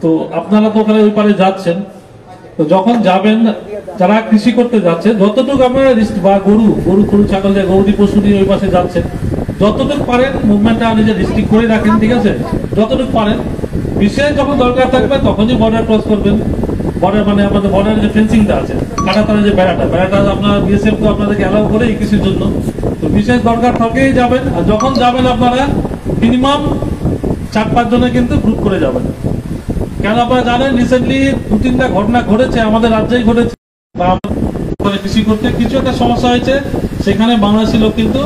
তো আপনারা তো ওখানে ওই পারে যাচ্ছেন, তো যখন যাবেন যারা কৃষি করতে যাচ্ছে যতটুকু আপনারা বা গরু ছাগল দিয়ে গরুটি পশু নিয়ে ওই পাশে যাচ্ছেন, যতটুকু পারেন মুভমেন্টটা নিজে রিস্ট্রিক্ট করে রাখেন, ঠিক আছে? যতটুকু পারেন, বিশেষ যখন দরকার থাকবে তখনই বর্ডার ক্রস করবেন। বর্ডার মানে আমাদের বর্ডারের যে ফেন্সিংটা আছে, কাঁটাতারের যে বেড়াটা আপনার বিএসএফ তো আপনাদেরকে অ্যালাউ করে কৃষির জন্য, তো বিশেষ দরকার থাকেই যাবেন। আর যখন যাবেন আপনারা মিনিমাম 4-5 জনে কিন্তু গ্রুপ করে যাবেন। কেন আপনারা জানেন রিসেন্টলি 2-3টা ঘটনা ঘটেছে, আমাদের রাজ্যেই ঘটেছে। কৃষি করতে কিছু একটা সমস্যা হয়েছে, সেখানে বাংলাদেশি লোক কিন্তু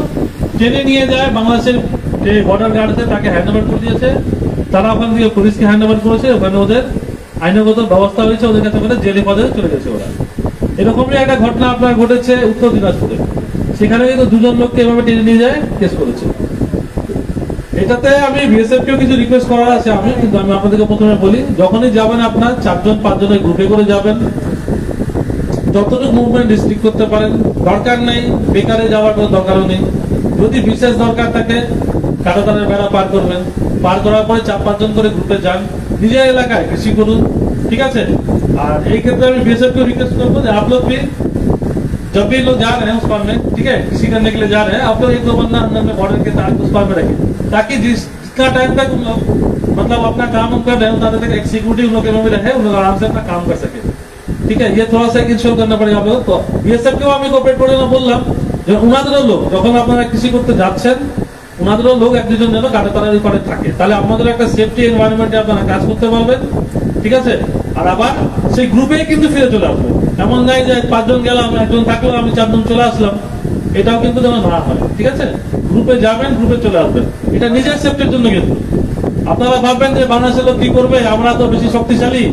টেনে নিয়ে যায়, বাংলাদেশের যে বর্ডার গার্ড আছে তাকে হ্যান্ড ওভার করে দিয়েছে, তারা ওখান থেকে পুলিশকে হ্যান্ড ওভার করেছে, ওখানে ওদের আইনগত ব্যবস্থা হয়েছে, ওদের কাছে ওখানে জেলে পদে চলে গেছে ওরা। এরকমই একটা ঘটনা আপনার ঘটেছে উত্তর দিনাজপুরে, সেখানে কিন্তু 2 জন লোককে এভাবে টেনে নিয়ে যায়, কেস করেছে। এটাতে আমি বিএসএফ কেও কিছু রিকোয়েস্ট করার আছে, আমি আপনাদেরকে প্রথমে বলি, যখনই যাবেন আপনার 4 জন 5 জনের গ্রুপে করে যাবেন, যতটুকু মুভমেন্ট রিস্ট্রিক্ট করতে পারেন। দরকার নেই বেকারে যাওয়ার কোনো দরকারও নেই। যদি বিশেষ দরকার থাকে কাঁটাতারের বেড়া পার করবেন, পার করার পরে 4-5 জন করে গ্রুপে যান, নিজের এলাকায় কৃষি করুন, ঠিক আছে? আর এই ক্ষেত্রে আমি বিএसएफ को रिक्वेस्ट करबो कि आप लोग भी जब भी लोग जा रहे हैं उस पार में, ठीक है, कृषि करने के लिए जा रहे हैं, आप लोग 1-2 बंदा अंदर में बॉर्डर के साथ उस पार में रखें, ताकि जितना टाइम तक उन लोग मतलब अपना काम कर रहे हैं उतना तक एक सिक्योरिटी उन लोग के में रहे, उन लोग आराम से अपना काम कर सके, ठीक है? ये थोड़ा सा इंश्योर करना पड़ेगा आप लोग। तो বিএসএফ কেও আমি কোঅপারেট করে না বললাম যে উনাদেরও লোক যখন আপনারা কৃষি করতে যাচ্ছেন, উনাদেরও লোক 1-2 জন যেন কাঁটাতারের উপরে থাকে, তাহলে আমাদের একটা সেফটি এনভায়রনমেন্টে আপনারা কাজ করতে পারবেন, ঠিক আছে? আর আবার সেই গ্রুপেই কিন্তু ফিরে চলে আসবে, এমন নয় যে 5 জন গেলাম, 1 জন থাকলো, আমি 4 জন চলে আসলাম, এটাও কিন্তু যেন না হয়, ঠিক আছে? গ্রুপে যাবেন, গ্রুপে চলে আসবেন, এটা নিজের সেফটির জন্য। কিন্তু আপনারা ভাববেন যে বাংলাদেশের লোক কি করবে, আমরা তো বেশি শক্তিশালী,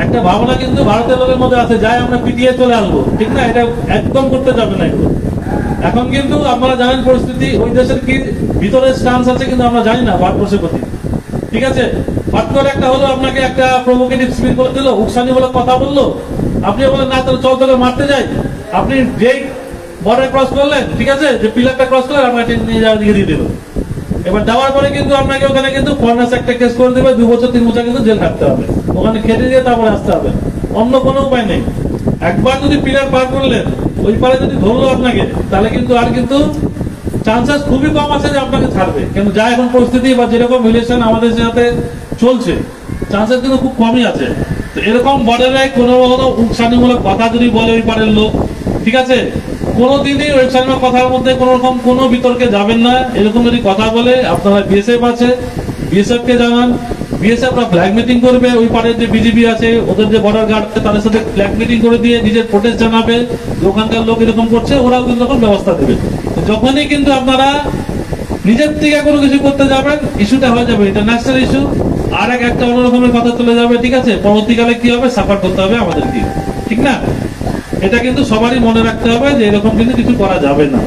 একটা ভাবনা কিন্তু ভারতের লোকের মধ্যে আছে, যাই আমরা পিটিয়ে চলে আসবো, ঠিক না? এটা একদম করতে যাবে না এগুলো। এখন কিন্তু আপনারা জানেন পরিস্থিতি, ওই দেশের কি ভিতরে স্টান্স আছে কিন্তু আমরা জানি না ভারতবর্ষের প্রতি, ঠিক আছে? হট করে একটা হলো, আপনাকে একটা প্রভোকেটিভ স্পিচ বলে দিল, উকসানিমূলক কথা বললো, আপনি বলেন না তো চল তোকে মারতে যাই, আপনি যেই বর্ডার ক্রস করলেন, ঠিক আছে, যে পিলারটা ক্রস করলেন, আপনাকে নিয়ে যাওয়ার দিকে দিয়ে দিল। এবার যাওয়ার পরে কিন্তু আপনাকে ওখানে কিন্তু ফরেনার্স একটা কেস করে দেবে, 2 বছর 3 বছর কিন্তু জেল থাকতে হবে, ওখানে খেটে দিয়ে তারপরে আসতে হবে, অন্য কোনো উপায় নেই। একবার যদি পিলার পার করলেন, ওই পারে যদি ধরলো আপনাকে, তাহলে কিন্তু আর কিন্তু চান্সেস খুবই কম আছে যে আপনাকে ছাড়বে। কিন্তু যা এখন পরিস্থিতি বা যেরকম রিলেশন আমাদের সাথে চলছে, চান্সেস কিন্তু খুব কমই আছে। তো এরকম বর্ডারে কোনো উকসানিমূলক কথা যদি বলে ওই পারের লোক, ঠিক আছে, কোনোদিনই ওই উকসানিমূলক কথার মধ্যে কোনো রকম কোনো বিতর্কে যাবেন না। এরকম যদি কথা বলে, আপনারা বিএসএফ আছে, বিএসএফ কে জানান, বিএসএফ ফ্ল্যাগ মিটিং করবে, ওই পারের যে বিজিবি আছে, ওদের যে বর্ডার গার্ড আছে, তাদের সাথে ফ্ল্যাগ মিটিং করে দিয়ে নিজের প্রোটেস্ট জানাবে, ওখানকার লোক এরকম করছে, ওরাও কিন্তু তখন ব্যবস্থা দেবে। যখনই কিন্তু আপনারা নিজের থেকে কোনো কিছু করতে যাবেন, ইস্যুটা হয়ে যাবে ইন্টারন্যাশনাল ইস্যু, আর একটা অন্য রকমের কথা চলে যাবে, ঠিক আছে? পরবর্তীকালে কি হবে, সাফার করতে হবে আমাদেরকে, ঠিক না? এটা কিন্তু সবারই মনে রাখতে হবে যে এরকম কিন্তু কিছু করা যাবে না।